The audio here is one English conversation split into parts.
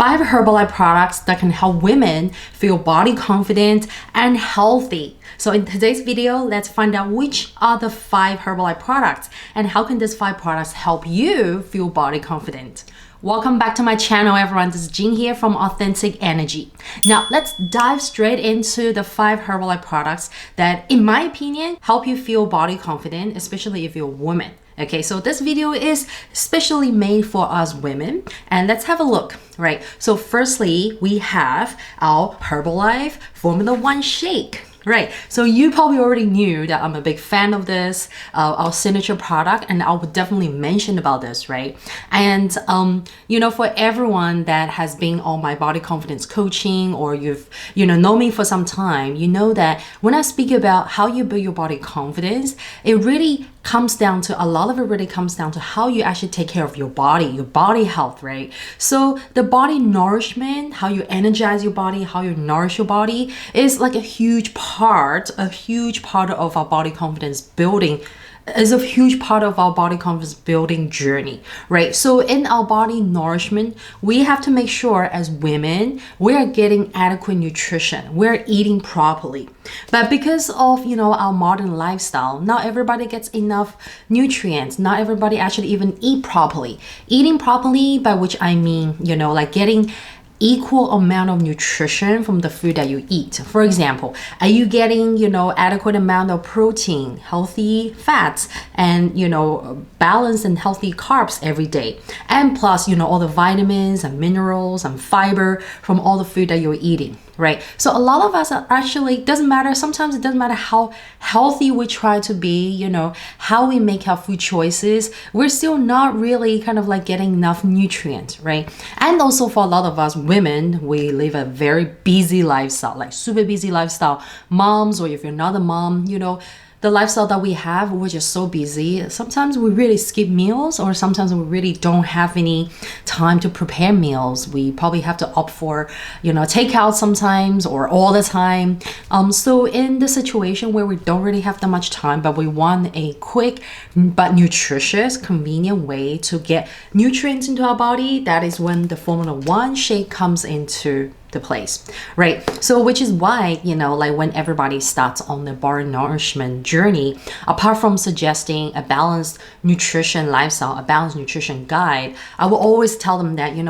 5 Herbalife products that can help women feel body confident and healthy. So in today's video, let's find out which are the 5 Herbalife products and how can these 5 products help you feel body confident. Welcome back to my channel, everyone. This is Jean here from Authentic Energy. Now, let's dive straight into the 5 Herbalife products that, in my opinion, help you feel body confident, especially if you're a woman. Okay, so this video is especially made for us women, and let's have a look, right? So firstly, we have our Herbalife Formula 1 Shake. Right, so you probably already knew that I'm a big fan of this, our signature product, and I would definitely mention about this, right? And you know, for everyone that has been on my body confidence coaching, or you've know me for some time, you know that when I speak about how you build your body confidence, it really comes down to, a lot of it really comes down to how you actually take care of your body health, right? So the body nourishment, how you energize your body, how you nourish your body is like a huge part of our body confidence building, is a huge part of our body confidence building journey, right? So in our body nourishment, we have to make sure as women, we are getting adequate nutrition, we're eating properly. But because of, our modern lifestyle, not everybody gets enough nutrients. Not everybody actually even eat properly. Eating properly, by which I mean, like getting equal amount of nutrition from the food that you eat. For example, are you getting, adequate amount of protein, healthy fats, and, balanced and healthy carbs every day? And plus, all the vitamins and minerals and fiber from all the food that you're eating, right? So a lot of us are actually, doesn't matter, sometimes it doesn't matter how healthy we try to be, how we make our food choices, we're still not really kind of like getting enough nutrients, right? And also for a lot of us women, we live a very busy lifestyle, like super busy lifestyle. Moms, or if you're not a mom, the lifestyle that we have, we're just so busy. Sometimes we really skip meals, or sometimes we really don't have any time to prepare meals. We probably have to opt for, takeout sometimes, or all the time. So in the situation where we don't really have that much time, but we want a quick but nutritious, convenient way to get nutrients into our body, that is when the Formula 1 Shake comes into the place, right? So which is why, like when everybody starts on the body nourishment journey, apart from suggesting a balanced nutrition lifestyle, a balanced nutrition guide, I will always tell them that, you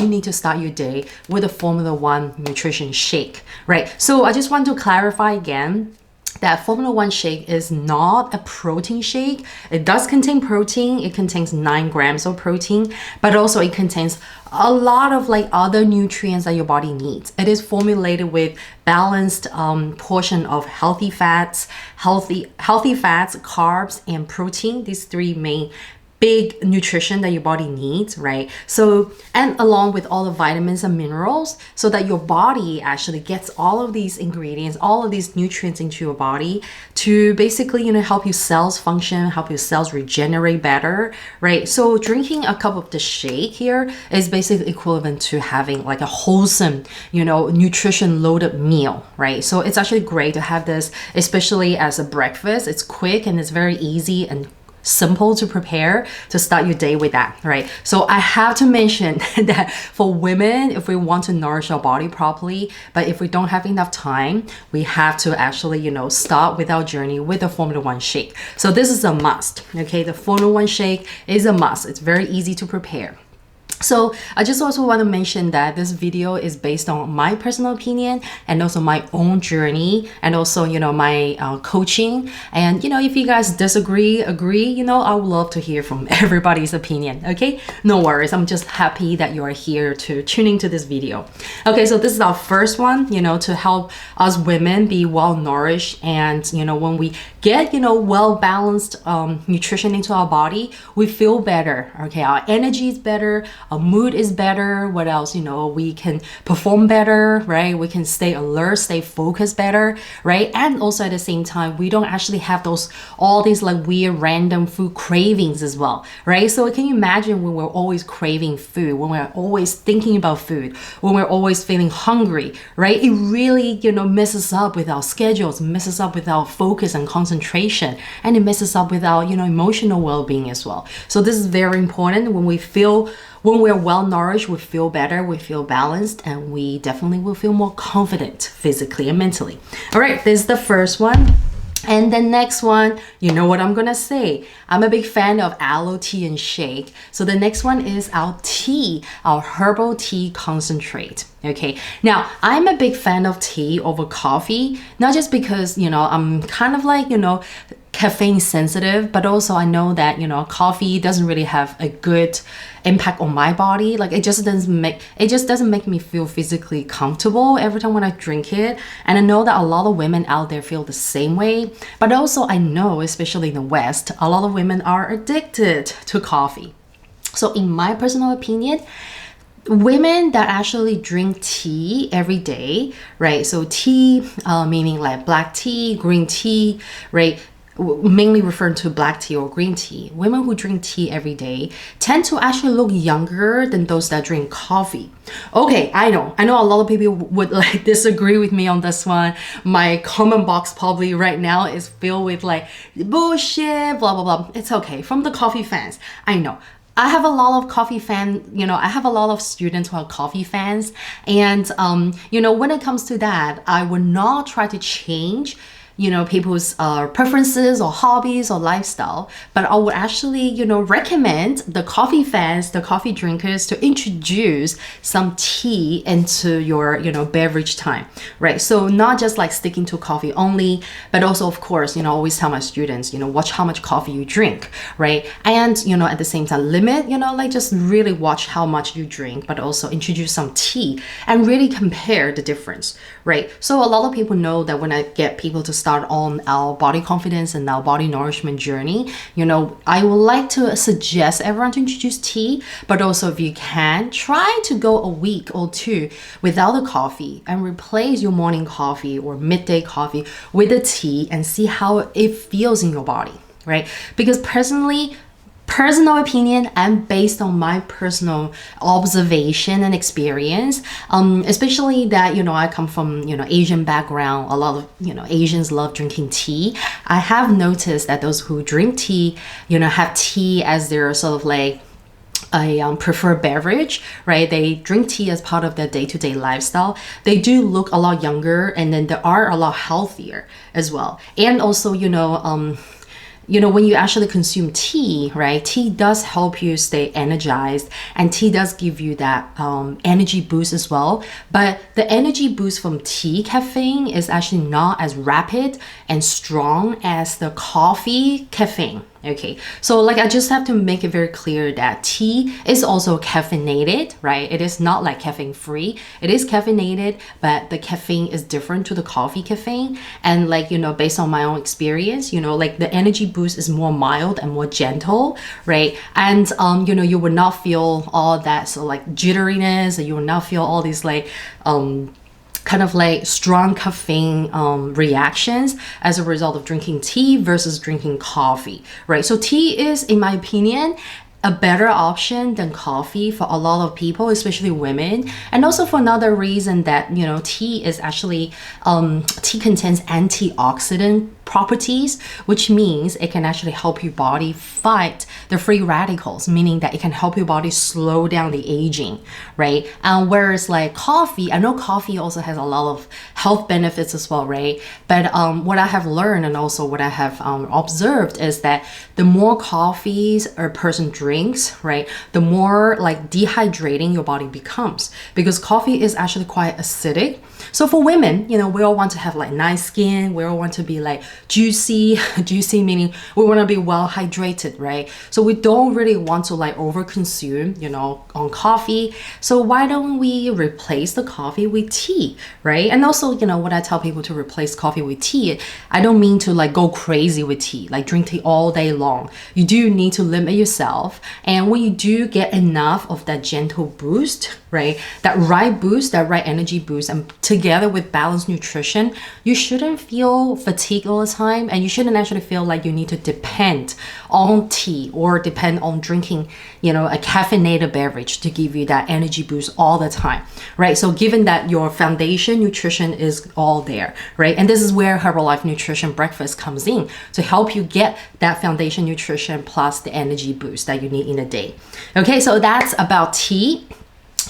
need to start your day with a Formula 1 nutrition shake, right? So I just want to clarify again that Formula 1 Shake is not a protein shake. It does contain protein. It contains 9 grams of protein, but also it contains a lot of like other nutrients that your body needs. It is formulated with balanced portion of healthy fats, carbs, and protein. These 3 main big nutrition that your body needs, right? So, and along with all the vitamins and minerals, so that your body actually gets all of these ingredients, all of these nutrients into your body to basically, help your cells function, help your cells regenerate better, right? So drinking a cup of the shake here is basically equivalent to having like a wholesome, nutrition loaded meal, right? So it's actually great to have this, especially as a breakfast. It's quick and it's very easy and simple to prepare to start your day with that, right? So I have to mention that for women, if we want to nourish our body properly, but if we don't have enough time, we have to actually, start with our journey with the Formula 1 Shake. So this is a must, okay? The Formula 1 Shake is a must. It's very easy to prepare. So I just also want to mention that this video is based on my personal opinion and also my own journey, and also, my coaching. And, if you guys disagree, agree, I would love to hear from everybody's opinion. Okay, no worries. I'm just happy that you are here to tuning to this video. Okay, so this is our first one, to help us women be well nourished. And, when we get, well balanced nutrition into our body, we feel better. Okay, our energy is better. Our mood is better. What else? We can perform better, right? We can stay alert, stay focused better, right? And also at the same time, we don't actually have all these like weird random food cravings as well, right? So can you imagine when we're always craving food, when we're always thinking about food, when we're always feeling hungry, right? It really, messes up with our schedules, messes up with our focus and concentration, and it messes up with our, emotional well-being as well. So this is very important. When we feel when we're well nourished, we feel better, we feel balanced, and we definitely will feel more confident physically and mentally. All right, this is the first one. And the next one, you know what I'm gonna say. I'm a big fan of aloe tea and shake. So the next one is our tea, our herbal tea concentrate. Okay, now I'm a big fan of tea over coffee, not just because, you know, I'm kind of like, you know, caffeine sensitive, but also I know that, you know, coffee doesn't really have a good impact on my body. Like it just doesn't make me feel physically comfortable every time when I drink it. And I know that a lot of women out there feel the same way, but also I know, especially in the West, a lot of women are addicted to coffee. So in my personal opinion, women that actually drink tea every day, right? So tea, meaning like black tea, green tea, right? Mainly referring to black tea or green tea. Women who drink tea every day tend to actually look younger than those that drink coffee. Okay, I know a lot of people would like disagree with me on this one. My comment box probably right now is filled with like bullshit, blah blah blah. It's okay. From the coffee fans, I know. I have a lot of coffee fans, you know, I have a lot of students who are coffee fans. And, you know, when it comes to that, I would not try to change, you know, people's preferences or hobbies or lifestyle, but I would actually, you know, recommend the coffee fans, the coffee drinkers to introduce some tea into your, you know, beverage time, right? So not just like sticking to coffee only, but also, of course, you know, I always tell my students, you know, watch how much coffee you drink, right? And, you know, at the same time, limit, you know, like just really watch how much you drink, but also introduce some tea and really compare the difference, right? So a lot of people know that when I get people to start on our body confidence and our body nourishment journey, you know, I would like to suggest everyone to introduce tea, but also if you can, try to go a week or two without the coffee and replace your morning coffee or midday coffee with a tea and see how it feels in your body, right? Because personal opinion and based on my personal observation and experience, especially that, you know, I come from, you know, Asian background. A lot of, you know, Asians love drinking tea. I have noticed that those who drink tea, you know, have tea as their sort of like a preferred beverage, right? They drink tea as part of their day-to-day lifestyle. They do look a lot younger, and then they are a lot healthier as well. And also, you know, when you actually consume tea, right? Tea does help you stay energized, and tea does give you that energy boost as well. But the energy boost from tea caffeine is actually not as rapid and strong as the coffee caffeine. Okay, so like I just have to make it very clear that tea is also caffeinated, right? It is not like caffeine free. It is caffeinated, but the caffeine is different to the coffee caffeine. And like, you know, based on my own experience, you know, like the energy boost is more mild and more gentle, right? And you know, you will not feel all that so like jitteriness, and you will not feel all these like kind of like strong caffeine reactions as a result of drinking tea versus drinking coffee, right? So tea is, in my opinion, a better option than coffee for a lot of people, especially women. And also for another reason that, you know, tea is actually, tea contains antioxidant properties, which means it can actually help your body fight the free radicals, meaning that it can help your body slow down the aging, right? Whereas like coffee, I know coffee also has a lot of health benefits as well, right? But what I have learned and also what I have observed is that the more coffees a person drinks, right, the more like dehydrating your body becomes, because coffee is actually quite acidic. So for women, you know, we all want to have like nice skin. We all want to be like juicy meaning we want to be well hydrated, right? So we don't really want to like overconsume, you know, on coffee. So why don't we replace the coffee with tea, right? And also, you know, when I tell people to replace coffee with tea, I don't mean to like go crazy with tea, like drink tea all day long. You do need to limit yourself. And when you do get enough of that gentle boost, right? That right boost, that right energy boost, and together with balanced nutrition, you shouldn't feel fatigued all the time, and you shouldn't actually feel like you need to depend on tea or depend on drinking, a caffeinated beverage to give you that energy boost all the time, right? So given that your foundation nutrition is all there, right? And this is where Herbalife Nutrition Breakfast comes in to help you get that foundation nutrition plus the energy boost that you need in a day. Okay, so that's about tea.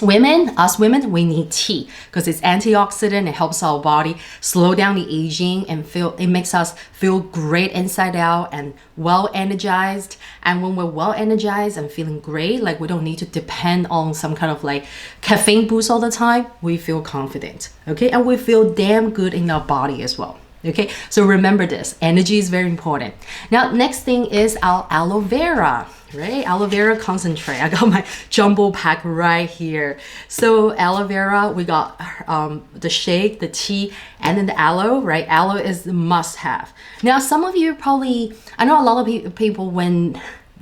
Us women, we need tea because it's antioxidant. It helps our body slow down the aging and it makes us feel great inside out and well energized. And when we're well energized and feeling great, like we don't need to depend on some kind of like caffeine boost all the time, we feel confident, okay? And we feel damn good in our body as well. Okay, so remember this, energy is very important. Now, next thing is our aloe vera, right? Aloe vera concentrate. I got my jumbo pack right here. So aloe vera, we got the shake, the tea, and then the aloe, right? Aloe is the must have. Now, some of you probably, I know a lot of people when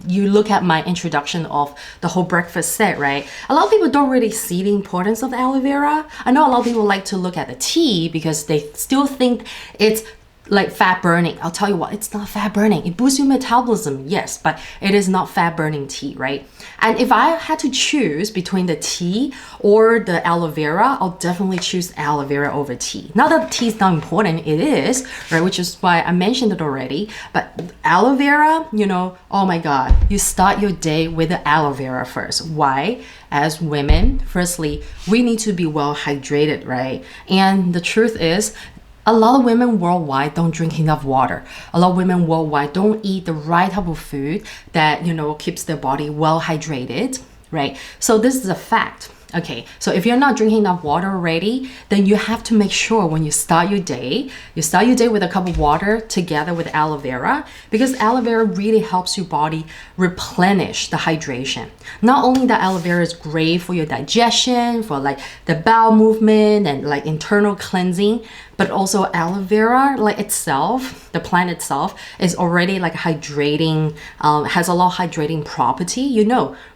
you look at my introduction of the whole breakfast set, right? A lot of people don't really see the importance of the aloe vera. I know a lot of people like to look at the tea because they still think it's like fat burning. I'll tell you what, it's not fat burning. It boosts your metabolism, yes, but it is not fat burning tea, right? And if I had to choose between the tea or the aloe vera, I'll definitely choose aloe vera over tea. Not that tea is not important, it is, right? Which is why I mentioned it already. But aloe vera, oh my God, you start your day with the aloe vera first. Why? As women, firstly, we need to be well hydrated, right? And the truth is, a lot of women worldwide don't drink enough water. A lot of women worldwide don't eat the right type of food that, keeps their body well hydrated, right? So this is a fact. Okay, so if you're not drinking enough water already, then you have to make sure when you start your day with a cup of water together with aloe vera, because aloe vera really helps your body replenish the hydration. Not only that aloe vera is great for your digestion, for like the bowel movement and like internal cleansing, but also aloe vera like itself, the plant itself is already like hydrating, has a lot of hydrating property,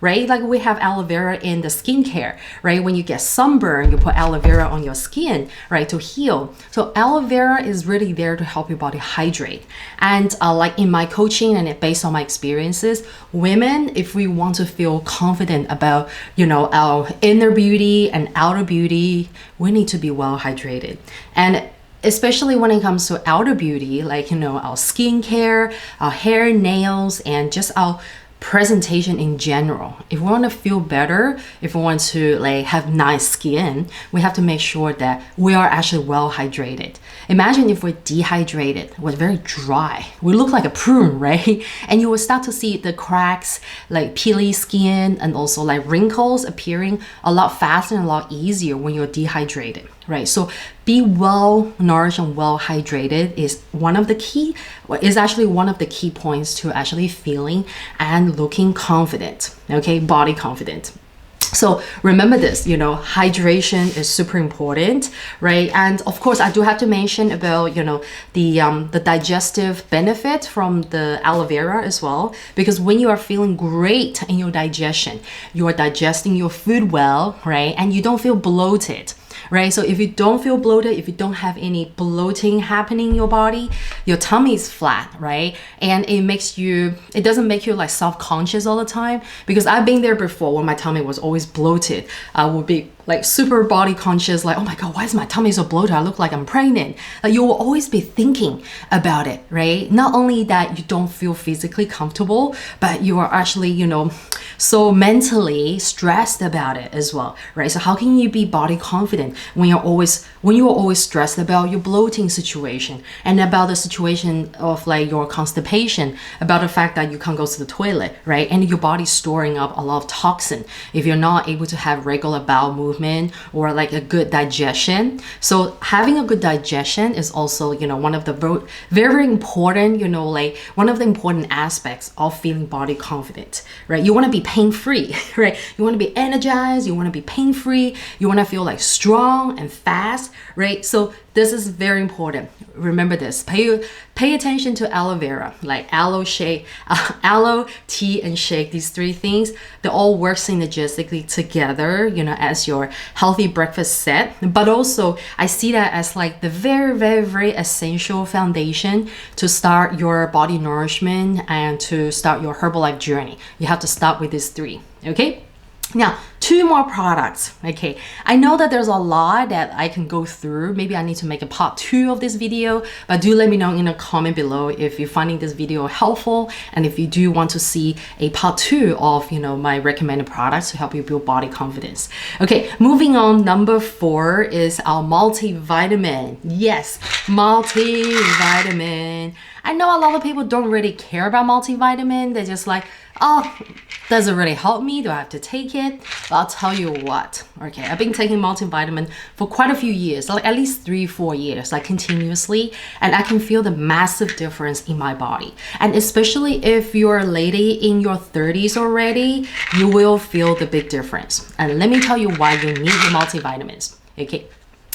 right? Like we have aloe vera in the skincare, right? When you get sunburn, you put aloe vera on your skin, right, to heal. So aloe vera is really there to help your body hydrate. And like in my coaching and based on my experiences, women, if we want to feel confident about, our inner beauty and outer beauty, we need to be well hydrated. And especially when it comes to outer beauty, like, our skincare, our hair, nails, and just our presentation in general. If we want to feel better, if we want to like have nice skin, we have to make sure that we are actually well hydrated. Imagine if we're dehydrated, we're very dry. We look like a prune, right? And you will start to see the cracks, like peely skin, and also like wrinkles appearing a lot faster and a lot easier when you're dehydrated, right? So be well nourished and well hydrated is actually one of the key points to actually feeling and looking confident, okay? Body confident. So remember this, hydration is super important, right? And of course, I do have to mention about, the digestive benefit from the aloe vera as well, because when you are feeling great in your digestion, you are digesting your food well, right? And you don't feel bloated, right? So if you don't feel bloated, if you don't have any bloating happening in your body, your tummy is flat, right? And it doesn't make you like self-conscious all the time, because I've been there before when my tummy was always bloated. I would be like super body conscious, like, oh my God, why is my tummy so bloated? I look like I'm pregnant. Like you will always be thinking about it, right? Not only that you don't feel physically comfortable, but you are actually, so mentally stressed about it as well, right? So how can you be body confident when you are always stressed about your bloating situation and about the situation of like your constipation, about the fact that you can't go to the toilet, right? And your body's storing up a lot of toxin if you're not able to have regular bowel movement movement or like a good digestion. So having a good digestion is also, one of the very important, like one of the important aspects of feeling body confident, right? You want to be pain-free, right? You want to be energized, you want to be pain-free, you want to feel like strong and fast, right? So this is very important. Remember this. Pay attention to aloe vera, like aloe tea and shake. These three things, they all work synergistically together, as your healthy breakfast set. But also, I see that as like the very, very, very essential foundation to start your body nourishment and to start your Herbalife journey. You have to start with these three. Okay. Now, 2 more products. Okay, I know that there's a lot that I can go through. Maybe I need to make a part 2 of this video, but do let me know in a comment below if you're finding this video helpful and if you do want to see a part 2 of, my recommended products to help you build body confidence. Okay, moving on, number 4 is our multivitamin. Yes, multivitamin. I know a lot of people don't really care about multivitamin. They're just like, oh, does it really help me? Do I have to take it? But I'll tell you what, okay, I've been taking multivitamin for quite a few years, like at least 3-4 years, like continuously, and I can feel the massive difference in my body. And especially if you're a lady in your 30s already, you will feel the big difference. And let me tell you why you need your multivitamins, okay?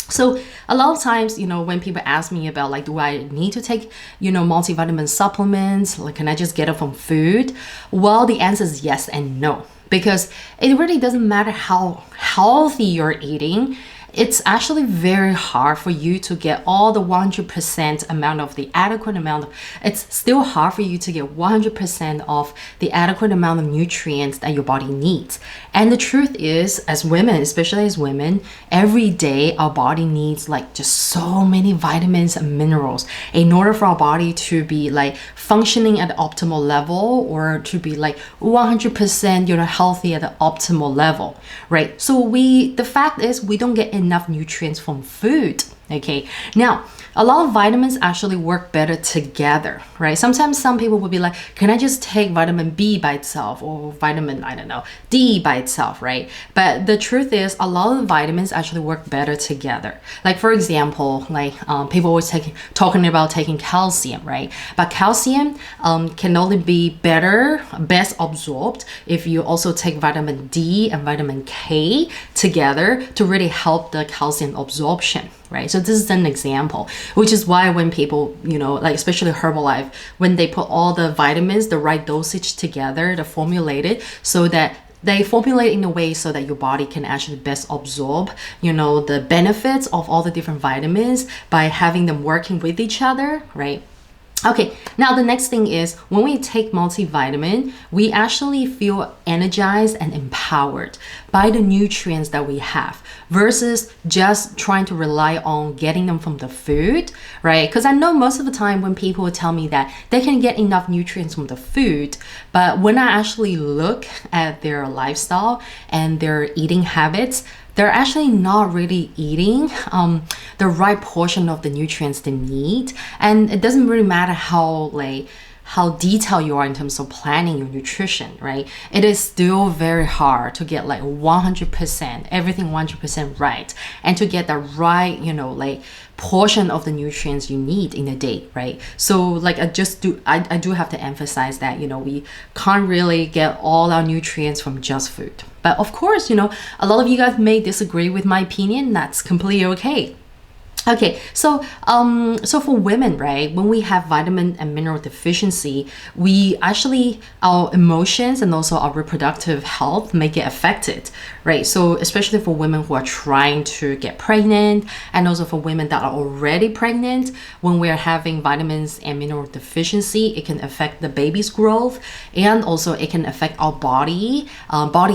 So a lot of times, when people ask me about like, do I need to take, multivitamin supplements? Like, can I just get it from food? Well, the answer is yes and no, because it really doesn't matter how healthy you're eating. It's actually very hard for you to get all the 100% amount of the adequate amount of, it's still hard for you to get 100% of the adequate amount of nutrients that your body needs. And the truth is, as women, especially as women, every day our body needs like just so many vitamins and minerals in order for our body to be like functioning at the optimal level or to be like 100%, healthy at the optimal level, right? So the fact is we don't get enough nutrients from food. Okay, now a lot of vitamins actually work better together, right? Sometimes some people will be like, can I just take vitamin B by itself or vitamin, I don't know, D by itself, right? But the truth is a lot of vitamins actually work better together. Like for example, like people always talking about taking calcium, right? But calcium can only be best absorbed if you also take vitamin D and vitamin K together to really help the calcium absorption, right? So this is an example, which is why when people, like especially Herbalife, when they put all the vitamins, the right dosage together, they formulate it so that they formulate in a way so that your body can actually best absorb, the benefits of all the different vitamins by having them working with each other, right? Okay, now the next thing is when we take multivitamin, we actually feel energized and empowered by the nutrients that we have versus just trying to rely on getting them from the food, right? Because I know most of the time when people tell me that they can get enough nutrients from the food, but when I actually look at their lifestyle and their eating habits, they're actually not really eating the right portion of the nutrients they need. And it doesn't really matter how detailed you are in terms of planning your nutrition, right? It is still very hard to get like 100%, everything 100% right, and to get the right, portion of the nutrients you need in a day, right? So like I do have to emphasize that, we can't really get all our nutrients from just food. But of course, a lot of you guys may disagree with my opinion. That's completely okay. Okay, so for women, right, when we have vitamin and mineral deficiency, we actually, our emotions and also our reproductive health may get affected, right? So especially for women who are trying to get pregnant and also for women that are already pregnant, when we're having vitamins and mineral deficiency, it can affect the baby's growth and also it can affect our body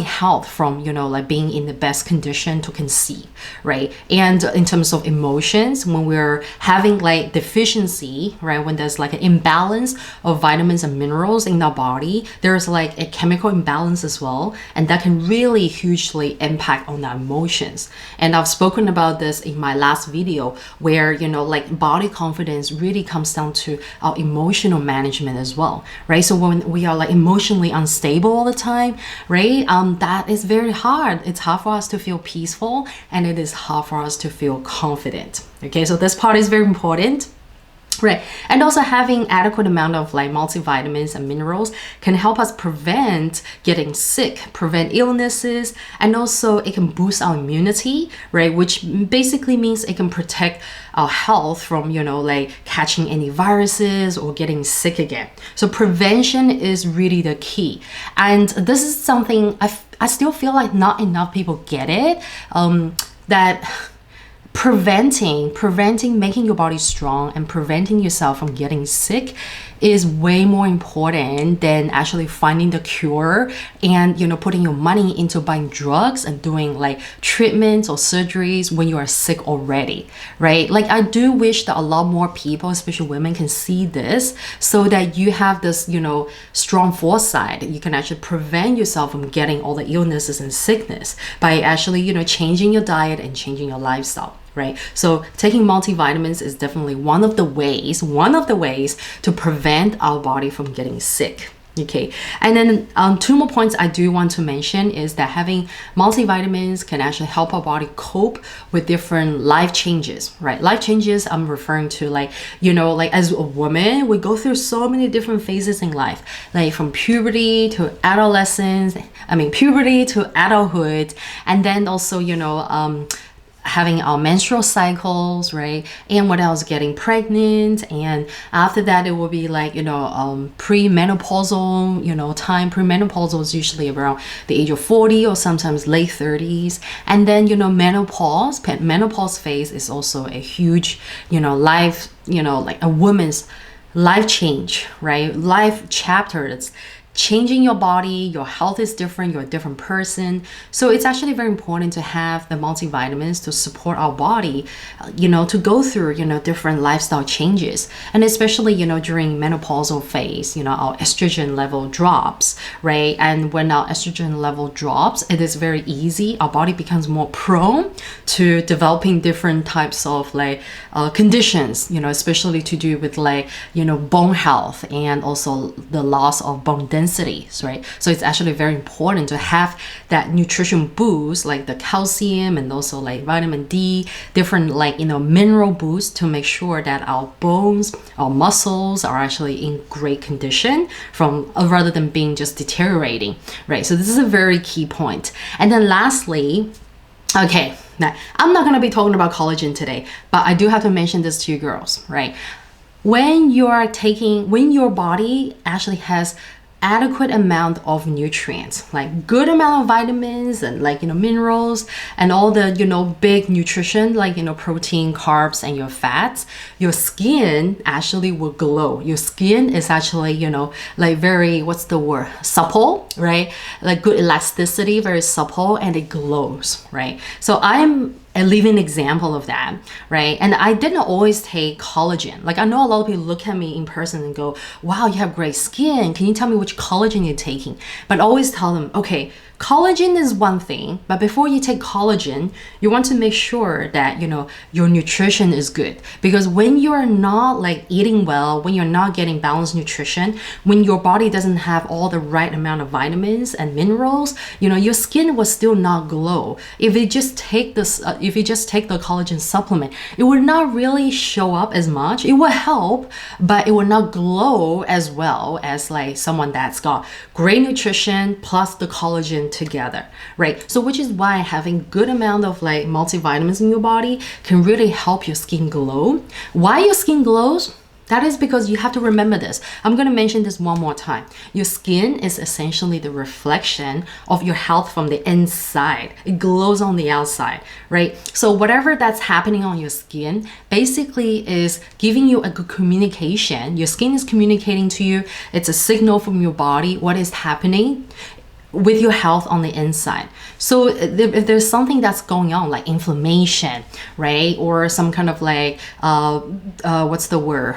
health from, being in the best condition to conceive, right? And in terms of emotions, emotions, when we're having like deficiency, right? When there's like an imbalance of vitamins and minerals in our body, there's like a chemical imbalance as well. And that can really hugely impact on our emotions. And I've spoken about this in my last video where, you know, like body confidence really comes down to our emotional management as well, right? So when we are like emotionally unstable all the time, right? That is very hard. It's hard for us to feel peaceful, and it is hard for us to feel confident. Okay, so this part is very important. Right, and also having adequate amount of like multivitamins and minerals can help us prevent getting sick, prevent illnesses, and also it can boost our immunity, right? Which basically means it can protect our health from, you know, like catching any viruses or getting sick again. So prevention is really the key, and this is something I still feel like not enough people get it. That preventing making your body strong and preventing yourself from getting sick is way more important than actually finding the cure and, you know, putting your money into buying drugs and doing like treatments or surgeries when you are sick already, right? Like I do wish that a lot more people, especially women, can see this so that you have this, you know, strong foresight. You can actually prevent yourself from getting all the illnesses and sickness by actually, you know, changing your diet and changing your lifestyle. Right? So taking multivitamins is definitely one of the ways to prevent our body from getting sick. Okay, and then 2 more points I do want to mention is that having multivitamins can actually help our body cope with different life changes, right? Life changes, I'm referring to like, you know, like as a woman, we go through so many different phases in life, like from puberty to adolescence, puberty to adulthood, and then also, you know, having our menstrual cycles, right? And what else? Getting pregnant, and after that it will be like, you know, premenopausal, you know, time. Premenopausal is usually around the age of 40 or sometimes late 30s, and then, you know, menopause phase is also a huge, you know, life, you know, like a woman's life change, right? Life chapter. It's changing your body, your health is different, you're a different person. So it's actually very important to have the multivitamins to support our body, you know, to go through, you know, different lifestyle changes. And especially, you know, during menopausal phase, you know, our estrogen level drops, right? And when our estrogen level drops, it is very easy. Our body becomes more prone to developing different types of like conditions, you know, especially to do with like, you know, bone health and also the loss of bone density. Right? So it's actually very important to have that nutrition boost, like the calcium and also like vitamin D, different like, you know, mineral boosts to make sure that our bones, our muscles are actually in great condition from rather than being just deteriorating, right? So this is a very key point. And then lastly, okay, now I'm not going to be talking about collagen today, but I do have to mention this to you girls, right? When your body actually has adequate amount of nutrients, like good amount of vitamins and like, you know, minerals and all the, you know, big nutrition, like, you know, protein, carbs, and your fats, your skin actually will glow. Your skin is actually, you know, like very, what's the word? Supple, right? Like good elasticity, very supple, and it glows, right? So I'm a living example of that, right? And I didn't always take collagen. Like I know a lot of people look at me in person and go, wow, you have great skin. Can you tell me which collagen you're taking? But I always tell them, okay, collagen is one thing, but before you take collagen, you want to make sure that, you know, your nutrition is good. Because when you're not like eating well, when you're not getting balanced nutrition, when your body doesn't have all the right amount of vitamins and minerals, you know, your skin will still not glow. If you just take this, if you just take the collagen supplement, it will not really show up as much. It will help, but it will not glow as well as like someone that's got great nutrition plus the collagen together, right? So which is why having good amount of like multivitamins in your body can really help your skin glow. Why your skin glows? That is because you have to remember this. I'm going to mention this one more time. Your skin is essentially the reflection of your health from the inside. It glows on the outside, right? So whatever that's happening on your skin basically is giving you a good communication. Your skin is communicating to you. It's a signal from your body what is happening with your health on the inside. So if there's something that's going on, like inflammation, right, or some kind of like what's the word,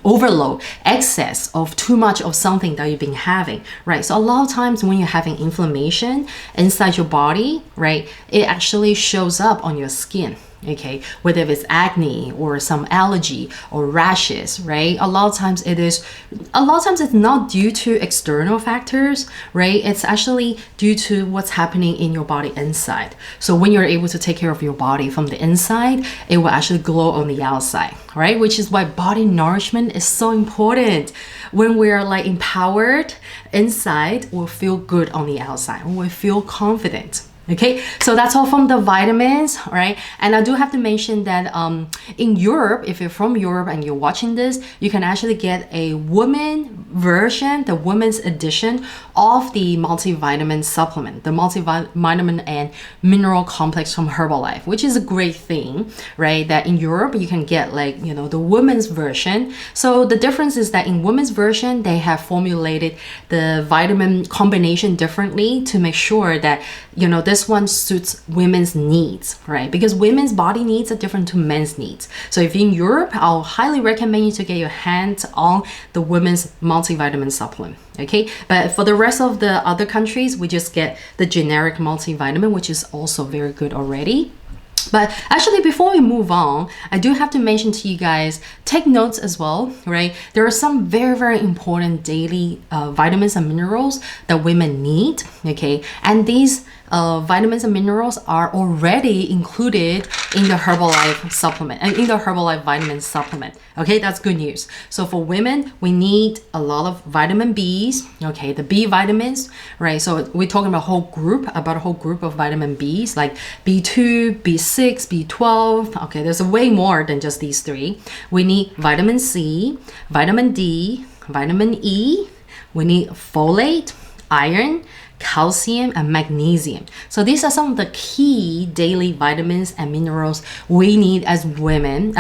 overload, excess of too much of something that you've been having, right? So a lot of times when you're having inflammation inside your body, right, it actually shows up on your skin. Okay, whether it's acne or some allergy or rashes, right? A lot of times it's not due to external factors, right? It's actually due to what's happening in your body inside. So when you're able to take care of your body from the inside, it will actually glow on the outside, right? Which is why body nourishment is so important. When we're like empowered inside, we'll feel good on the outside, we'll feel confident. Okay, so that's all from the vitamins, right? And I do have to mention that in Europe, if you're from Europe and you're watching this, you can actually get a woman version, the women's edition of the multivitamin supplement, the multivitamin and mineral complex from Herbalife, which is a great thing, right? That in Europe, you can get like, you know, the women's version. So the difference is that in women's version, they have formulated the vitamin combination differently to make sure that, you know, this one suits women's needs, right? Because women's body needs are different to men's needs. So if you're in Europe, I'll highly recommend you to get your hands on the women's multivitamin supplement, okay? But for the rest of the other countries, we just get the generic multivitamin, which is also very good already. But actually, before we move on, I do have to mention to you guys, take notes as well, right? There are some very, very important daily vitamins and minerals that women need, okay? And these vitamins and minerals are already included in the Herbalife supplement and in the Herbalife vitamin supplement. Okay, that's good news. So for women, we need a lot of vitamin Bs, okay, the B vitamins, right? So we're talking about a whole group of vitamin Bs like B2, B6, B12. Okay, there's way more than just these three. We need vitamin C, vitamin D, vitamin E. We need folate, iron, calcium, and magnesium. So these are some of the key daily vitamins and minerals we need as women,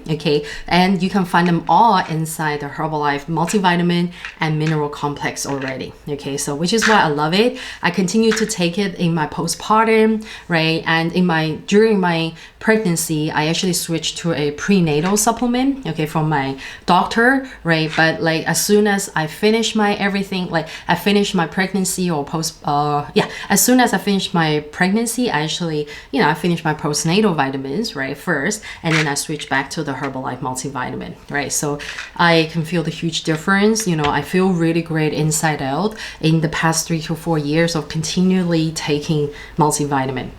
okay? And you can find them all inside the Herbalife multivitamin and mineral complex already, okay? So which is why I love it. I continue to take it in my postpartum, right? And during my pregnancy, I actually switched to a prenatal supplement, okay, from my doctor, right? But like as soon as I finish my everything, like I finished my pregnancy or as soon as I finished my pregnancy, I actually, I finished my postnatal vitamins, right, first, and then I switched back to the Herbalife multivitamin, right? So I can feel the huge difference. I feel really great inside out in the past 3 to 4 years of continually taking multivitamin.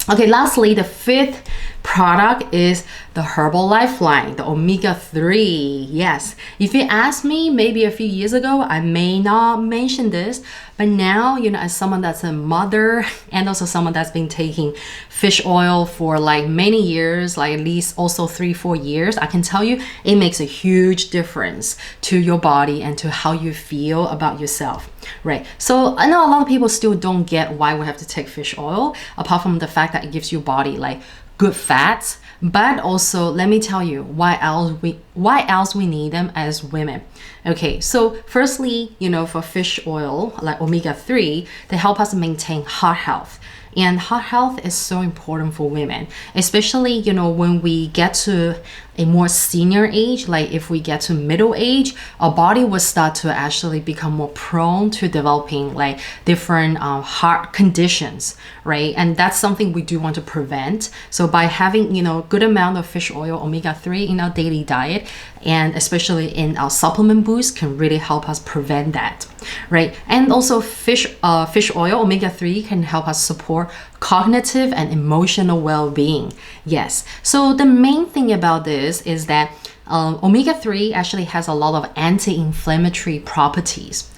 Okay, lastly, the fifth product is the Herbal Lifeline, the omega-3. Yes, if you ask me, maybe a few years ago, I may not mention this, but now, as someone that's a mother and also someone that's been taking fish oil for like many years, like at least also 3-4 years, I can tell you it makes a huge difference to your body and to how you feel about yourself, right? So I know a lot of people still don't get why we have to take fish oil, apart from the fact that it gives your body like good fats, but also let me tell you why else we need them as women. Okay, so firstly, for fish oil like omega-3, they help us maintain heart health. And heart health is so important for women, especially, when we get to a more senior age, like if we get to middle age, our body will start to actually become more prone to developing like different heart conditions, right? And that's something we do want to prevent. So by having, good amount of fish oil, omega-3 in our daily diet, and especially in our supplement boost, can really help us prevent that, right? And also fish oil, omega-3, can help us support cognitive and emotional well-being. Yes. So the main thing about this is that omega-3 actually has a lot of anti-inflammatory properties.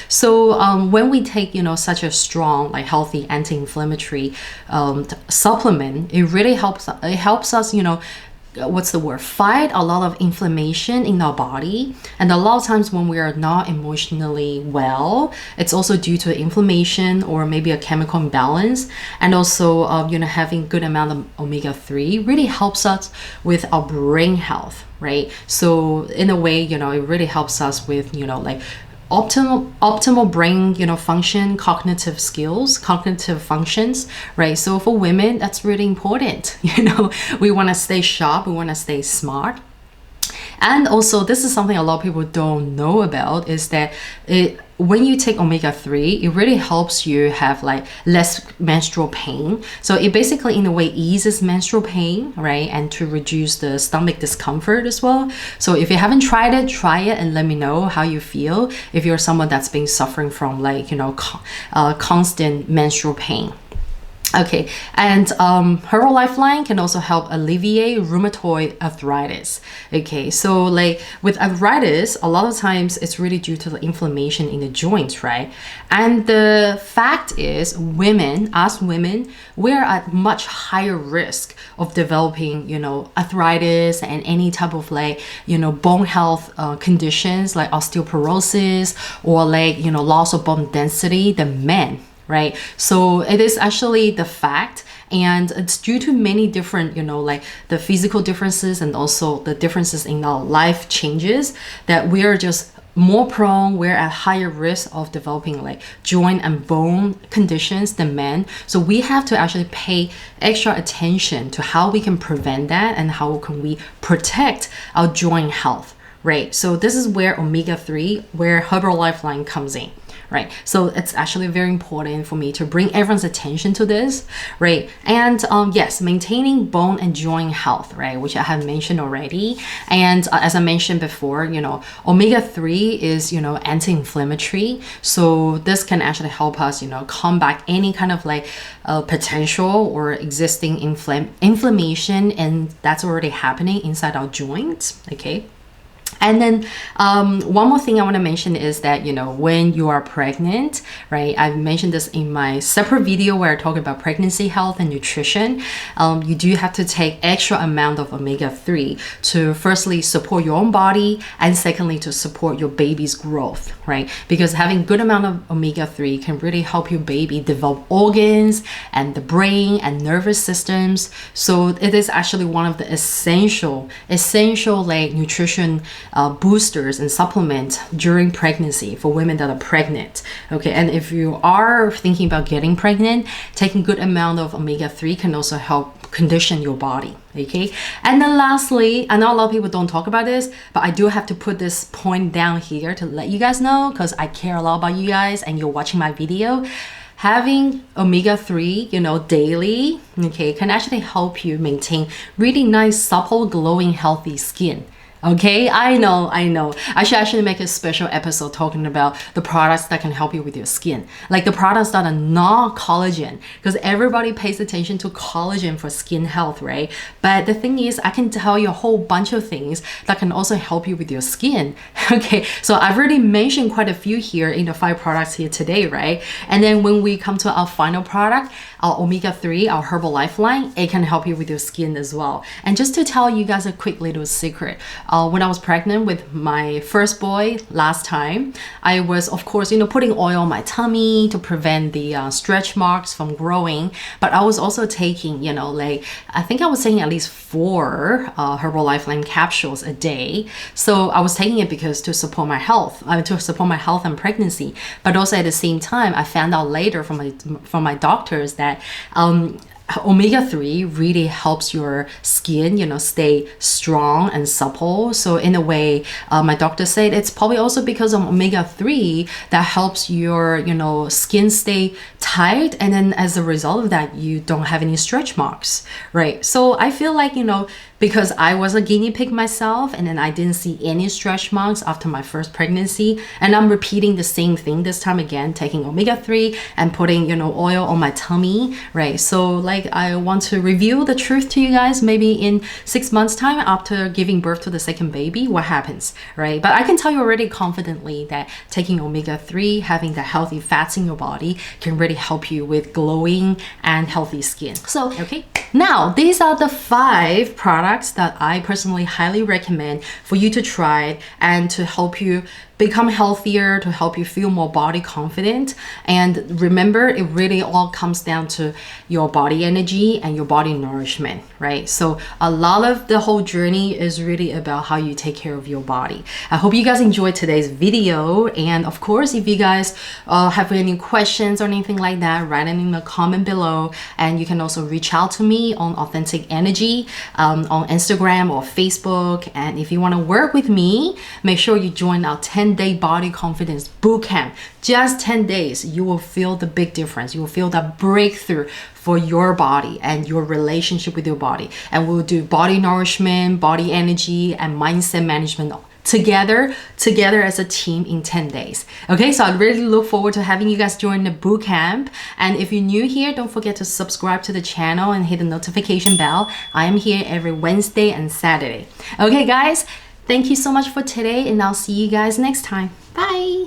So when we take, such a strong, like healthy anti-inflammatory supplement, it really helps us, fight a lot of inflammation in our body. And a lot of times when we are not emotionally well, it's also due to inflammation or maybe a chemical imbalance. And also, having good amount of omega-3 really helps us with our brain health, right? So in a way, it really helps us with, optimal brain, function, cognitive skills, cognitive functions, right? So for women, that's really important. We want to stay sharp, we want to stay smart. And also, this is something a lot of people don't know about, is that when you take omega-3, it really helps you have like less menstrual pain. So it basically in a way eases menstrual pain, right? And to reduce the stomach discomfort as well. So if you haven't tried it, try it and let me know how you feel if you're someone that's been suffering from like, constant menstrual pain. Okay, and Herbal Lifeline can also help alleviate rheumatoid arthritis. Okay, so like with arthritis, a lot of times it's really due to the inflammation in the joints, right? And the fact is, us women, we're at much higher risk of developing, arthritis and any type of like, bone health conditions like osteoporosis or like, loss of bone density than men. Right? So it is actually the fact, and it's due to many different, like the physical differences and also the differences in our life changes, that we are just more prone, we're at higher risk of developing like joint and bone conditions than men. So we have to actually pay extra attention to how we can prevent that and how can we protect our joint health, right? So this is where omega-3, where Herbal Lifeline comes in. Right, so it's actually very important for me to bring everyone's attention to this, right? And yes, maintaining bone and joint health, right, which I have mentioned already. And as I mentioned before, omega-3 is, anti-inflammatory. So this can actually help us, combat any kind of like potential or existing inflammation, and that's already happening inside our joints, okay? And then one more thing I want to mention is that, when you are pregnant, right, I've mentioned this in my separate video where I talk about pregnancy health and nutrition. You do have to take extra amount of omega-3 to firstly support your own body, and secondly to support your baby's growth, right? Because having good amount of omega-3 can really help your baby develop organs and the brain and nervous systems. So it is actually one of the essential like nutrition boosters and supplements during pregnancy for women that are pregnant. Okay, and if you are thinking about getting pregnant, taking good amount of omega-3 can also help condition your body. Okay, and then lastly, I know a lot of people don't talk about this, but I do have to put this point down here to let you guys know, because I care a lot about you guys and you're watching my video. Having omega-3, daily, okay, can actually help you maintain really nice, supple, glowing, healthy skin. Okay, I know. I should actually make a special episode talking about the products that can help you with your skin. Like the products that are not collagen, because everybody pays attention to collagen for skin health, right? But the thing is, I can tell you a whole bunch of things that can also help you with your skin. Okay, so I've already mentioned quite a few here in the 5 products here today, right? And then when we come to our final product, our omega-3, our Herbal Lifeline, it can help you with your skin as well. And just to tell you guys a quick little secret, when I was pregnant with my first boy last time, I was, of course, putting oil on my tummy to prevent the stretch marks from growing. But I was also taking, I think I was taking at least 4 Herbal Lifeline capsules a day. So I was taking it because to support my health, and pregnancy. But also at the same time, I found out later from my doctors that omega-3 really helps your skin, stay strong and supple. So in a way, my doctor said it's probably also because of omega-3 that helps your, skin stay tight. And then as a result of that, you don't have any stretch marks, right? So I feel like, because I was a guinea pig myself, and then I didn't see any stretch marks after my first pregnancy. And I'm repeating the same thing this time again, taking omega-3 and putting, oil on my tummy, right? So like I want to reveal the truth to you guys, maybe in 6 months time after giving birth to the second baby, what happens, right? But I can tell you already confidently that taking omega-3, having the healthy fats in your body can really help you with glowing and healthy skin. So, okay. Now, these are the 5 products that I personally highly recommend for you to try and to help you become healthier, to help you feel more body confident. And remember, it really all comes down to your body energy and your body nourishment, right? So a lot of the whole journey is really about how you take care of your body. I hope you guys enjoyed today's video. And of course, if you guys have any questions or anything like that, write it in the comment below. And you can also reach out to me on Authentic Energy on Instagram or Facebook. And if you want to work with me, make sure you join our 10-day body confidence bootcamp. Just 10 days, you will feel the big difference. You will feel that breakthrough for your body and your relationship with your body. And we'll do body nourishment, body energy, and mindset management together as a team in 10 days. Okay, so I really look forward to having you guys join the bootcamp. And if you're new here, don't forget to subscribe to the channel and hit the notification bell. I am here every Wednesday and Saturday. Okay, guys, thank you so much for today, and I'll see you guys next time. Bye.